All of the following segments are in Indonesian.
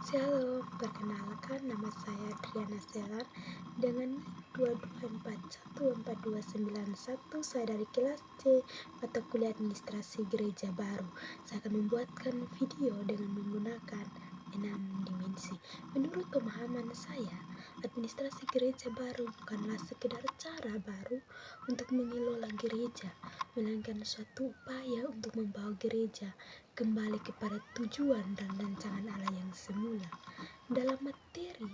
Shalom, perkenalkan nama saya Triana Selan dengan 22414291. Saya dari kelas C mata kuliah administrasi gereja baru. Saya akan membuatkan video dengan menggunakan 6 dimensi. Menurut pemahaman saya, administrasi gereja baru bukanlah sekedar cara baru untuk mengelola gereja, melainkan suatu upaya untuk membawa gereja kembali kepada tujuan dan rancangan Allah yang semula. Dalam materi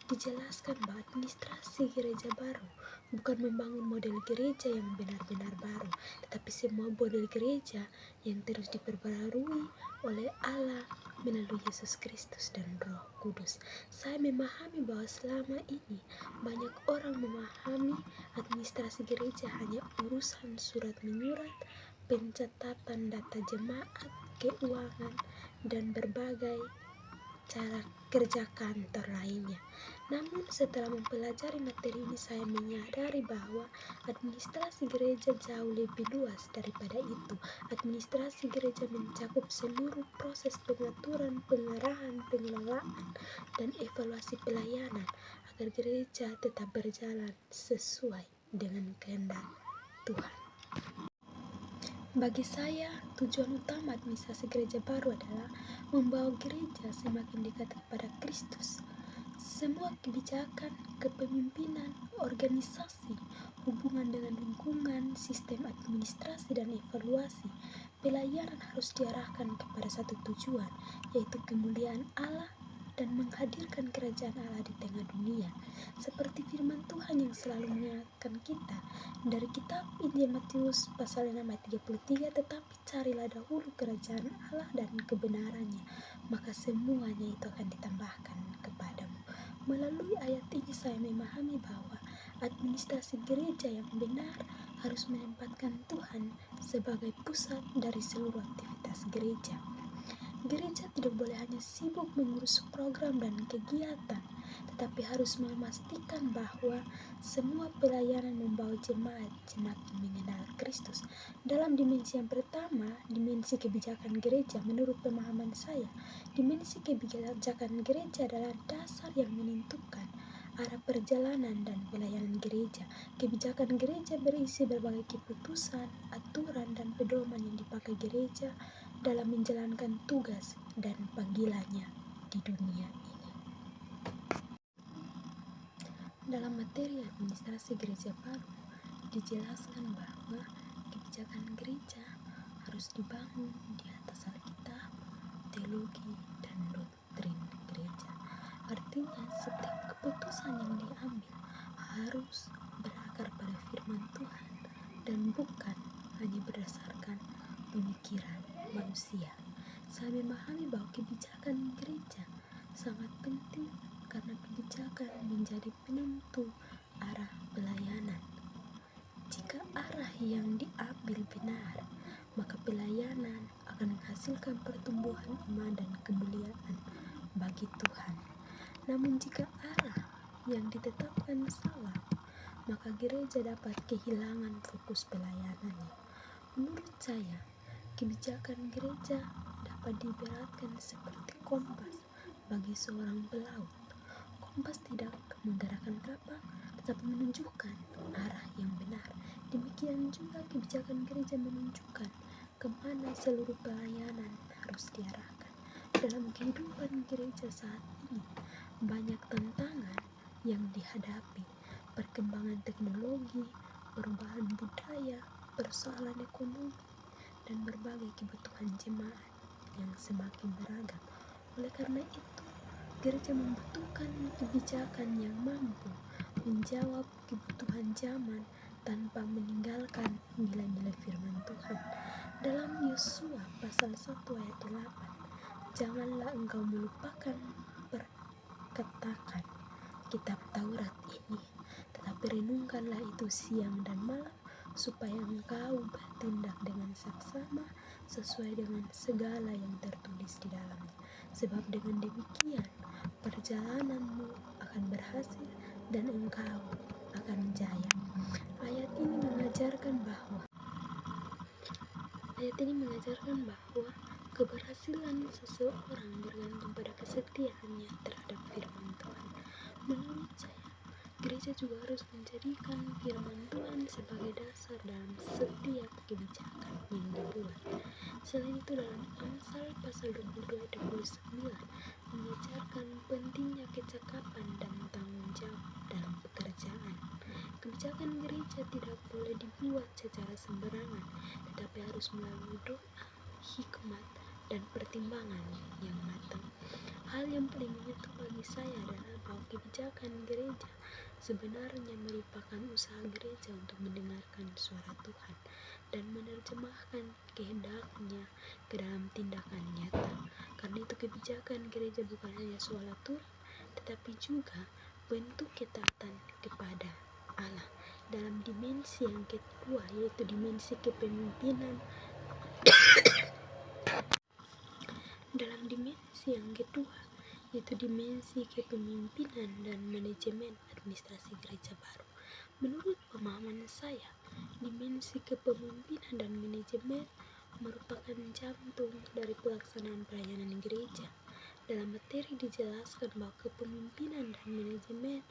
dijelaskan bahwa administrasi gereja baru bukan membangun model gereja yang benar-benar baru, tetapi semua model gereja yang terus diperbarui oleh Allah melalui Yesus Kristus dan Roh Kudus. Saya memahami bahwa selama ini banyak orang memahami administrasi gereja hanya urusan surat menyurat, pencatatan data jemaat, keuangan, dan berbagai cara kerja kantor lainnya. Namun setelah mempelajari materi ini, saya menyadari bahwa administrasi gereja jauh lebih luas daripada itu. Administrasi gereja mencakup seluruh proses pengaturan, pengarahan, pengelolaan, dan evaluasi pelayanan agar gereja tetap berjalan sesuai dengan kehendak Tuhan. Bagi saya, tujuan utama administrasi gereja baru adalah membawa gereja semakin dekat kepada Kristus. Semua kebijakan, kepemimpinan, organisasi, hubungan dengan lingkungan, sistem administrasi dan evaluasi pelayanan harus diarahkan kepada satu tujuan, yaitu kemuliaan Allah dan menghadirkan kerajaan Allah di tengah dunia. Seperti firman Tuhan yang selalu mengingatkan kita dari kitab Injil Matius pasal 6 ayat 33, tetapi carilah dahulu kerajaan Allah dan kebenarannya, maka semuanya itu akan ditambahkan kepadamu. Melalui ayat ini saya memahami bahwa administrasi gereja yang benar harus menempatkan Tuhan sebagai pusat dari seluruh aktivitas gereja. Gereja tidak boleh hanya sibuk mengurus program dan kegiatan, tetapi harus memastikan bahwa semua pelayanan membawa jemaat semakin mengenal Kristus. Dalam dimensi yang pertama, dimensi kebijakan gereja, menurut pemahaman saya, dimensi kebijakan gereja adalah dasar yang menentukan arah perjalanan dan pelayanan gereja. Kebijakan gereja berisi berbagai keputusan, aturan, dan pedoman yang dipakai gereja dalam menjalankan tugas dan panggilannya di dunia ini. Dalam materi administrasi gereja baru, dijelaskan bahwa kebijakan gereja harus dibangun di atas Alkitab, teologi, dan doktrin gereja. Artinya, setiap keputusan yang diambil harus berakar pada firman Tuhan dan bukan hanya berdasarkan pemikiran manusia. Saya memahami bahwa kebijakan gereja sangat penting karena kebijakan menjadi penentu arah pelayanan. Jika arah yang diambil benar, maka pelayanan akan menghasilkan pertumbuhan iman dan kemuliaan bagi Tuhan. Namun jika arah yang ditetapkan salah, maka gereja dapat kehilangan fokus pelayanannya. Menurut saya, kebijakan gereja dapat diibaratkan seperti kompas bagi seorang pelaut. Kompas tidak menggerakkan kapal, tetapi menunjukkan arah yang benar. Demikian juga kebijakan gereja menunjukkan kemana seluruh pelayanan harus diarahkan. Dalam kehidupan gereja saat ini, banyak tantangan yang dihadapi. Perkembangan teknologi, perubahan budaya, persoalan ekonomi, dan berbagai kebutuhan jemaat yang semakin beragam. Oleh karena itu, gereja membutuhkan kebijakan yang mampu menjawab kebutuhan zaman tanpa meninggalkan nilai-nilai firman Tuhan. Dalam Yosua pasal 1 ayat 8, janganlah engkau melupakan perkataan kitab Taurat ini, tetapi renungkanlah itu siang dan malam, supaya engkau bertindak dengan saksama sesuai dengan segala yang tertulis di dalamnya. Sebab dengan demikian perjalananmu akan berhasil dan engkau akan jaya. Ayat ini mengajarkan bahwa keberhasilan seseorang bergantung pada kesetiaannya terhadap firman Tuhan. Menurut saya, gereja juga harus menjadikan firman Tuhan sebagai dasar dalam setiap kebijakan yang dibuat. Selain itu, dalam Amsal pasal 22 ayat 29 mengajarkan pentingnya kecakapan dan tanggung jawab dalam pekerjaan. Kebijakan gereja tidak boleh dibuat secara sembarangan, tetapi harus melalui doa, hikmat, dan pertimbangan yang matang. Hal yang paling menyentuh bagi saya adalah bahwa kebijakan gereja sebenarnya merupakan usaha gereja untuk mendengarkan suara Tuhan dan menerjemahkan kehendaknya ke dalam tindakan nyata. Karena itu kebijakan gereja bukan hanya soal aturan, tetapi juga bentuk ketaatan kepada Allah dalam dimensi yang kedua, yaitu dimensi kepemimpinan. Dalam dimensi yang kedua, yaitu dimensi kepemimpinan dan manajemen administrasi gereja baru. Menurut pemahaman saya, dimensi kepemimpinan dan manajemen merupakan jantung dari pelaksanaan pelayanan gereja. Dalam materi dijelaskan bahwa kepemimpinan dan manajemen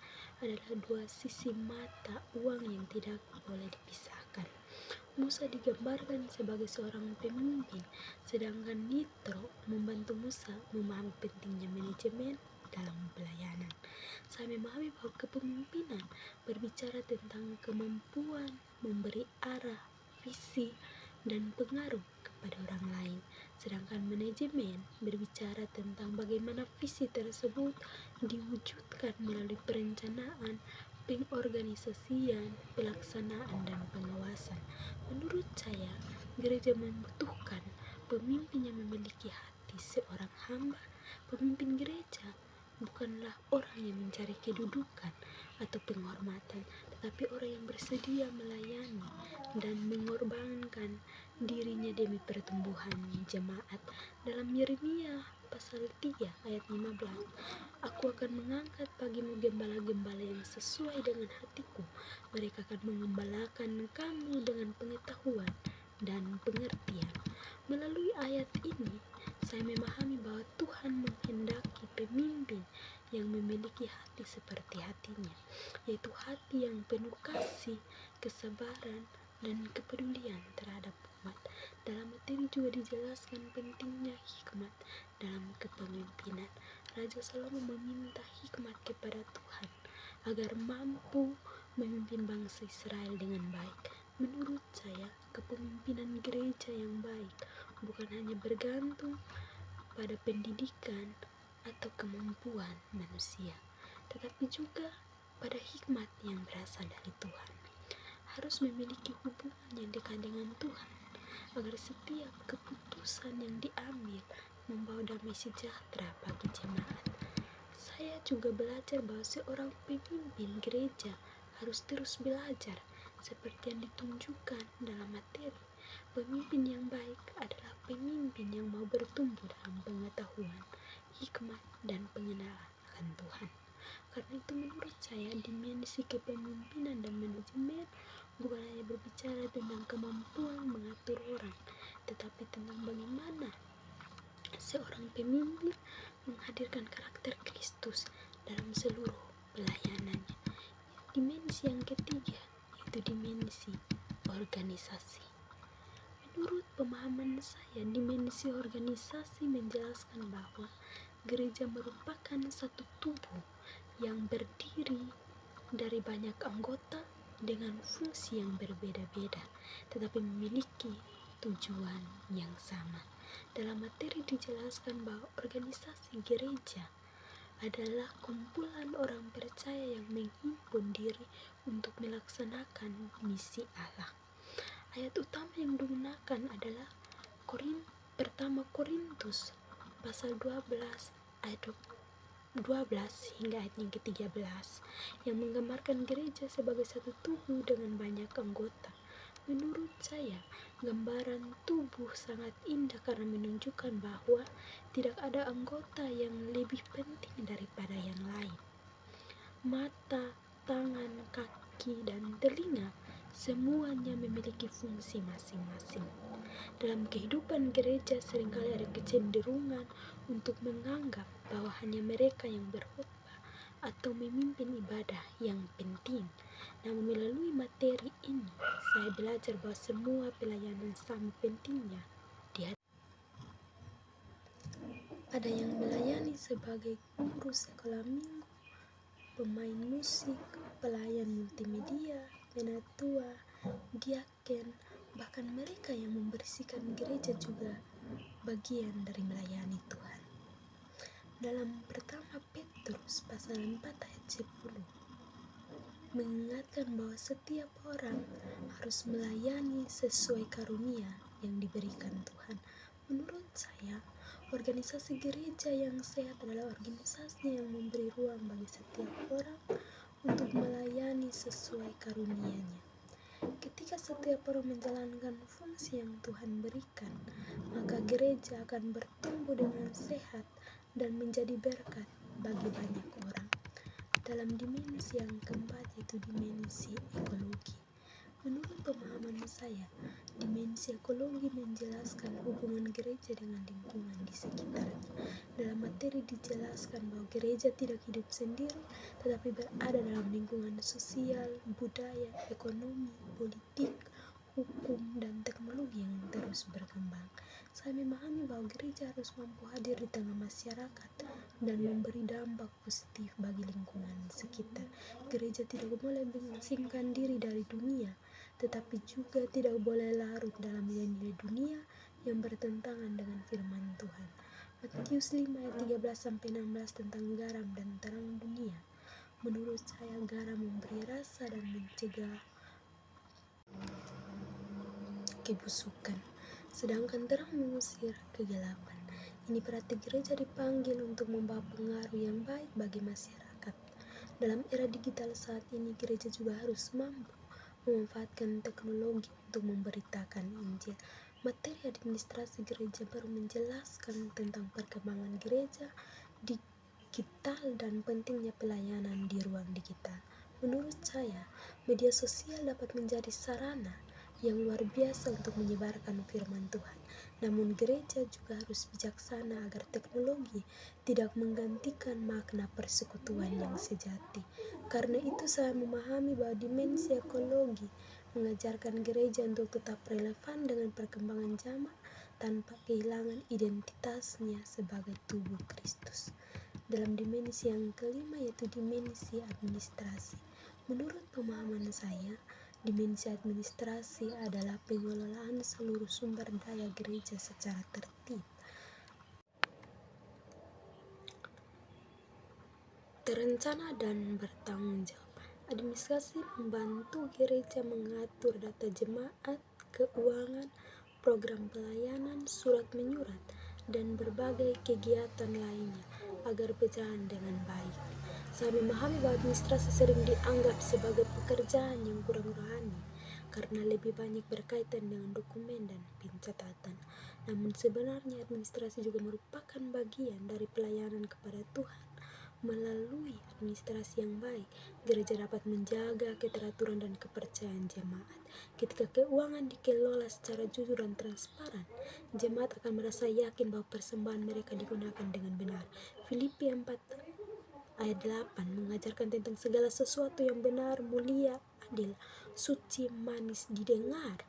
adalah dua sisi mata uang yang tidak boleh dipisahkan. Musa digambarkan sebagai seorang pemimpin, sedangkan Yitro membantu Musa memahami pentingnya manajemen dalam pelayanan. Saya memahami bahwa kepemimpinan berbicara tentang kemampuan memberi arah, visi, dan pengaruh kepada orang lain, sedangkan manajemen berbicara tentang bagaimana visi tersebut diwujudkan melalui perencanaan, pengorganisasian, pelaksanaan, dan pengawasan. Menurut saya, gereja membutuhkan pemimpin yang memiliki hati seorang hamba. Pemimpin gereja bukanlah orang yang mencari kedudukan atau penghormatan, tetapi orang yang bersedia melayani dan mengorbankan dirinya demi pertumbuhan jemaat. Dalam Yeremia pasal 3 ayat 15, aku akan mengangkat bagimu gembala-gembala yang sesuai dengan hatiku. Mereka akan mengembalakan kamu dengan pengetahuan dan pengertian. Melalui ayat ini, saya memahami bahwa Tuhan menghendaki pemimpin yang memiliki hati seperti hatinya, yaitu hati yang penuh kasih, kesabaran, dan kepedulian terhadap umat. Dalam materi juga dijelaskan pentingnya hikmat dalam kepemimpinan. Raja Salomo meminta hikmat kepada Tuhan agar mampu memimpin bangsa Israel dengan baik. Menurut saya, kepemimpinan gereja yang baik bukan hanya bergantung pada pendidikan atau kemampuan manusia, tetapi juga pada hikmat yang berasal dari Tuhan. Harus memiliki hubungan yang dekat dengan Tuhan, agar setiap keputusan yang diambil membawa damai sejahtera bagi jemaat. Saya juga belajar bahwa seorang pemimpin gereja harus terus belajar, seperti yang ditunjukkan dalam materi. Pemimpin yang baik adalah pemimpin yang mau bertumbuh dalam pengetahuan, hikmat, dan pengenalan akan Tuhan. Karena itu menurut saya dimensi kepemimpinan dan manajemen bukan hanya berbicara tentang kemampuan mengatur orang, tetapi tentang bagaimana seorang pemimpin menghadirkan karakter Kristus dalam seluruh pelayanannya. Dimensi yang ketiga, yaitu dimensi organisasi. Menurut pemahaman saya, dimensi organisasi menjelaskan bahwa gereja merupakan satu tubuh yang berdiri dari banyak anggota dengan fungsi yang berbeda-beda, tetapi memiliki tujuan yang sama. Dalam materi dijelaskan bahwa organisasi gereja adalah kumpulan orang percaya yang menghimpun diri untuk melaksanakan misi Allah. Ayat utama yang digunakan adalah pertama Korintus pasal 12 ayat 12 hingga ayat yang ke-13 yang menggambarkan gereja sebagai satu tubuh dengan banyak anggota. Menurut saya, gambaran tubuh sangat indah karena menunjukkan bahwa tidak ada anggota yang lebih penting daripada yang lain. Mata, tangan, kaki, dan telinga Semuanya memiliki fungsi masing-masing. Dalam kehidupan gereja seringkali ada kecenderungan untuk menganggap bahwa hanya mereka yang berkhotbah atau memimpin ibadah yang penting. Namun melalui materi ini, saya belajar bahwa semua pelayanan sama pentingnya. Ada yang melayani sebagai guru sekolah minggu, pemain musik, pelayan multimedia, penatua, diaken, bahkan mereka yang membersihkan gereja juga bagian dari melayani Tuhan. Dalam pertama Petrus pasal 4 ayat 10 mengingatkan bahwa setiap orang harus melayani sesuai karunia yang diberikan Tuhan. Menurut saya, organisasi gereja yang sehat adalah organisasi yang memberi ruang bagi setiap orang untuk melayani sesuai karunia-Nya. Ketika setiap orang menjalankan fungsi yang Tuhan berikan, maka gereja akan bertumbuh dengan sehat dan menjadi berkat bagi banyak orang. Dalam dimensi yang keempat, yaitu dimensi ekologi. Menurut pemahaman saya, dimensi ekologi menjelaskan hubungan gereja dengan lingkungan di sekitarnya. Dalam materi dijelaskan bahwa gereja tidak hidup sendiri, tetapi berada dalam lingkungan sosial, budaya, ekonomi, politik, hukum, dan teknologi yang terus berkembang. Saya memahami bahwa gereja harus mampu hadir di tengah masyarakat dan memberi dampak positif bagi lingkungan sekitar. Gereja tidak boleh mengasingkan diri dari dunia, tetapi juga tidak boleh larut dalam nilai-nilai dunia yang bertentangan dengan firman Tuhan. Matius 5 ayat 13-16 tentang garam dan terang dunia. Menurut saya, garam memberi rasa dan mencegah kebusukan, sedangkan terang mengusir kegelapan. Ini berarti gereja dipanggil untuk membawa pengaruh yang baik bagi masyarakat. Dalam era digital saat ini, gereja juga harus mampu memanfaatkan teknologi untuk memberitakan Injil. Materi administrasi gereja baru menjelaskan tentang perkembangan gereja digital dan pentingnya pelayanan di ruang digital. Menurut saya, media sosial dapat menjadi sarana yang luar biasa untuk menyebarkan firman Tuhan. Namun gereja juga harus bijaksana agar teknologi tidak menggantikan makna persekutuan yang sejati. Karena itu saya memahami bahwa dimensi ekologi mengajarkan gereja untuk tetap relevan dengan perkembangan zaman tanpa kehilangan identitasnya sebagai tubuh Kristus. Dalam dimensi yang kelima, yaitu dimensi administrasi. Menurut pemahaman saya, dimensi administrasi adalah pengelolaan seluruh sumber daya gereja secara tertib, terencana, dan bertanggung jawab. Administrasi membantu gereja mengatur data jemaat, keuangan, program pelayanan, surat menyurat, dan berbagai kegiatan lainnya agar berjalan dengan baik. Saya memahami bahwa administrasi sering dianggap sebagai pekerjaan yang kurang rohani karena lebih banyak berkaitan dengan dokumen dan pencatatan. Namun sebenarnya administrasi juga merupakan bagian dari pelayanan kepada Tuhan. Melalui administrasi yang baik, gereja dapat menjaga keteraturan dan kepercayaan jemaat. Ketika keuangan dikelola secara jujur dan transparan, jemaat akan merasa yakin bahwa persembahan mereka digunakan dengan benar. Filipi 4 ayat 8 mengajarkan tentang segala sesuatu yang benar, mulia, adil, suci, manis didengar,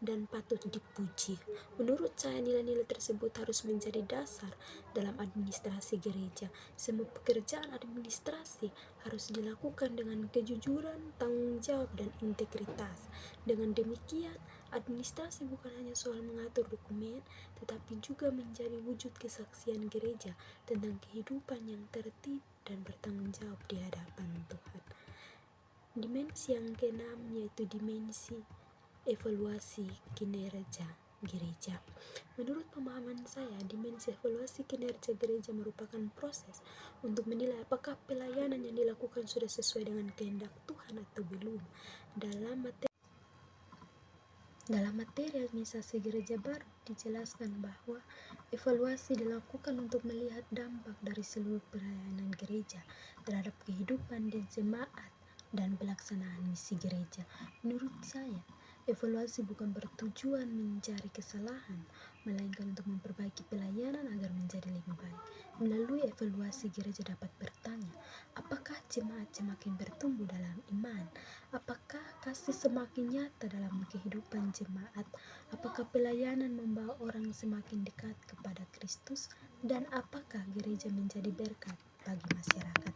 dan patut dipuji. Menurut saya, nilai-nilai tersebut harus menjadi dasar dalam administrasi gereja. Semua pekerjaan administrasi harus dilakukan dengan kejujuran, tanggung jawab, dan integritas. Dengan demikian, administrasi bukan hanya soal mengatur dokumen, tetapi juga menjadi wujud kesaksian gereja tentang kehidupan yang tertib dan bertanggung jawab di hadapan Tuhan. Dimensi yang keenam, yaitu dimensi evaluasi kinerja gereja. Menurut pemahaman saya, dimensi evaluasi kinerja gereja merupakan proses untuk menilai apakah pelayanan yang dilakukan sudah sesuai dengan kehendak Tuhan atau belum. Dalam materi administrasi gereja baru dijelaskan bahwa evaluasi dilakukan untuk melihat dampak dari seluruh pelayanan gereja terhadap kehidupan di jemaat dan pelaksanaan misi gereja. Menurut saya, evaluasi bukan bertujuan mencari kesalahan, melainkan untuk memperbaiki pelayanan agar menjadi lebih baik. Melalui evaluasi, gereja dapat bertanya, apakah jemaat semakin bertumbuh dalam iman? Apakah kasih semakin nyata dalam kehidupan jemaat? Apakah pelayanan membawa orang semakin dekat kepada Kristus? Dan apakah gereja menjadi berkat bagi masyarakat?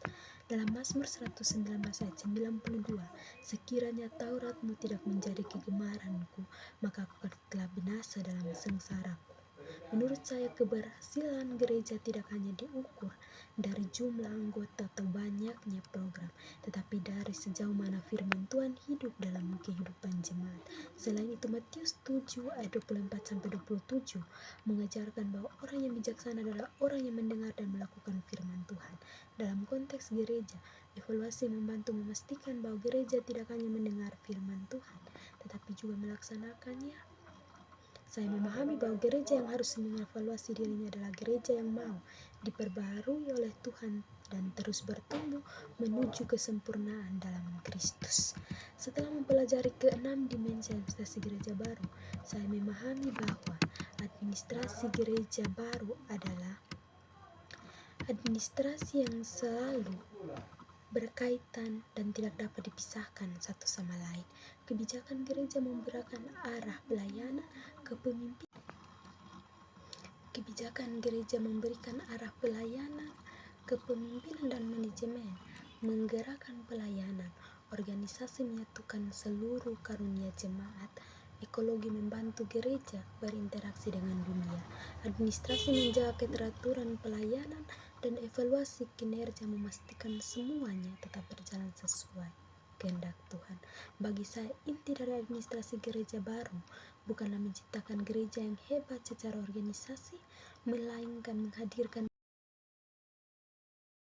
Dalam Mazmur 119 ayat 92, sekiranya Tauratmu tidak menjadi kegemaranku, maka aku telah binasa dalam sengsaraku. Menurut saya, keberhasilan gereja tidak hanya diukur dari jumlah anggota atau banyaknya program, tetapi dari sejauh mana firman Tuhan hidup dalam kehidupan jemaat. Selain itu, Matius 7 ayat 24-27 mengajarkan bahwa orang yang bijaksana adalah orang yang mendengar dan melakukan firman Tuhan. Dalam konteks gereja, evaluasi membantu memastikan bahwa gereja tidak hanya mendengar firman Tuhan, tetapi juga melaksanakannya. Saya memahami bahwa gereja yang harus mengevaluasi dirinya adalah gereja yang mau diperbaharui oleh Tuhan dan terus bertumbuh menuju kesempurnaan dalam Kristus. Setelah mempelajari keenam dimensi administrasi gereja baru, saya memahami bahwa administrasi gereja baru adalah administrasi yang selalu berkaitan dan tidak dapat dipisahkan satu sama lain. Kebijakan gereja memberikan arah pelayanan kepemimpinan. Kebijakan gereja memberikan arah pelayanan, kepemimpinan dan manajemen, menggerakkan pelayanan, organisasi menyatukan seluruh karunia jemaat, ekologi membantu gereja berinteraksi dengan dunia, administrasi menjaga keteraturan pelayanan, dan evaluasi kinerja memastikan semuanya tetap berjalan sesuai kehendak Tuhan. Bagi saya, inti dari administrasi gereja baru bukanlah menciptakan gereja yang hebat secara organisasi, melainkan menghadirkan